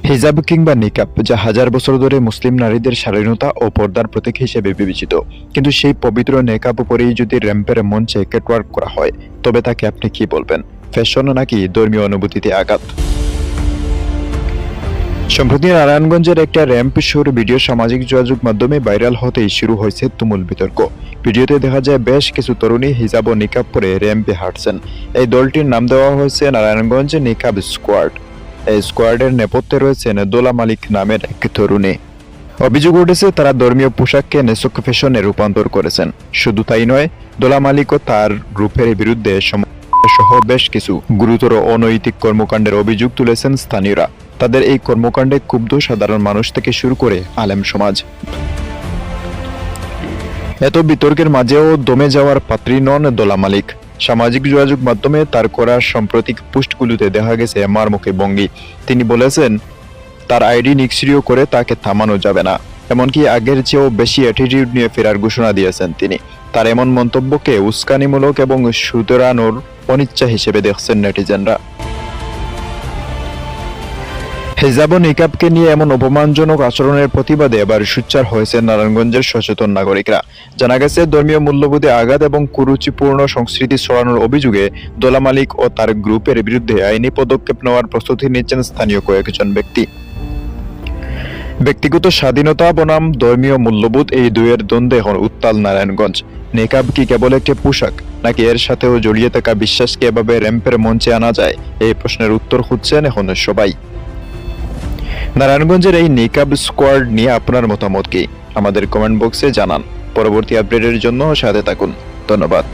হিজাব কিংবা নিকাব, যা হাজার বছর ধরে মুসলিম নারীদের স্বাধীনতা ও পর্দার প্রতীক হিসেবে বিবেচিত, কিন্তু সেই পবিত্র নিকাব পরেই যদি র্যাম্পের মঞ্চে ক্যাটওয়াক করা হয়, তবে তাকে আপনি কি বলবেন? ফ্যাশন নাকি ধর্মীয় অনুভূতিতে আঘাত? সম্প্রতি নারায়ণগঞ্জের একটা র্যাম্প শোর ভিডিও সামাজিক যোগাযোগ মাধ্যমে ভাইরাল হতেই শুরু হয়েছে তুমুল বিতর্ক। ভিডিওতে দেখা যায় বেশ কিছু তরুণী হিজাব ও নিকাব পরে র্যাম্পে হাঁটছেন। এই দলটির নাম দেওয়া হয়েছে নারায়ণগঞ্জ নিকাব স্কোয়াড। এই স্কোয়াডের নেপথ্যে রয়েছেন দোলা মালিক নামের এক তরুণী। অভিযোগ উঠেছে তারা ধর্মীয় পোশাককে নেসক ফ্যাশনে রূপান্তর করেছেন। শুধু তাই নয়, দোলা মালিক ও তার গ্রুপের বিরুদ্ধে সহ বেশ কিছু গুরুতর অনৈতিক কর্মকাণ্ডের অভিযোগ তুলেছেন স্থানীয়রা। তাদের এই কর্মকাণ্ডে ক্ষুব্ধ সাধারণ মানুষ থেকে শুরু করে আলেম সমাজ। এত বিতর্কের মাঝেও দমে যাওয়ার পাত্রী নন দোলা মালিক। সামাজিক যোগাযোগ মাধ্যমে তার করা সাম্প্রতিক পোস্টগুলোতে দেখা গেছে মারমুখী ভঙ্গি। তিনি বলেছেন তার আইডি নিষ্ক্রিয় করে তাকে থামানো যাবে না, এমনকি আগের চেয়েও বেশি অ্যাটিটিউড নিয়ে ফেরার ঘোষণা দিয়েছেন তিনি। তার এমন মন্তব্যকে উস্কানিমূলক এবং শুধরানোর অনিচ্ছা হিসেবে দেখছেন নেটিজেনরা। হিজাব ও নিকাবকে নিয়ে এমন অপমানজনক আচরণের প্রতিবাদে এবার সোচ্চার হয়েছে নারায়ণগঞ্জের সচেতন নাগরিকরা। জানা গেছে ধর্মীয় মূল্যবোধে আঘাত এবং কুরুচিপূর্ণ সংস্কৃতি ছড়ানোর অভিযোগে দোলা মালিক ও তার গ্রুপের বিরুদ্ধে আইনি পদক্ষেপ নেওয়ার প্রস্তুতি নিচ্ছেন স্থানীয় কয়েকজন ব্যক্তি। ব্যক্তিগত স্বাধীনতা বনাম ধর্মীয় মূল্যবোধ, এই দুয়ের দ্বন্দ্বে এখন উত্তাল নারায়ণগঞ্জ। নিকাব কি কেবল একটি পোশাক, নাকি এর সাথেও জড়িয়ে থাকা বিশ্বাসকে এভাবে র্যাম্পের মঞ্চে আনা যায়? এই প্রশ্নের উত্তর খুঁজছেন এখন সবাই। নারায়ণগঞ্জের এই নিকাব স্কোয়াড নিয়ে আপনার মতামত কি? আমাদের কমেন্ট বক্সে জানান। পরবর্তী আপডেটের জন্য সাথে থাকুন। ধন্যবাদ।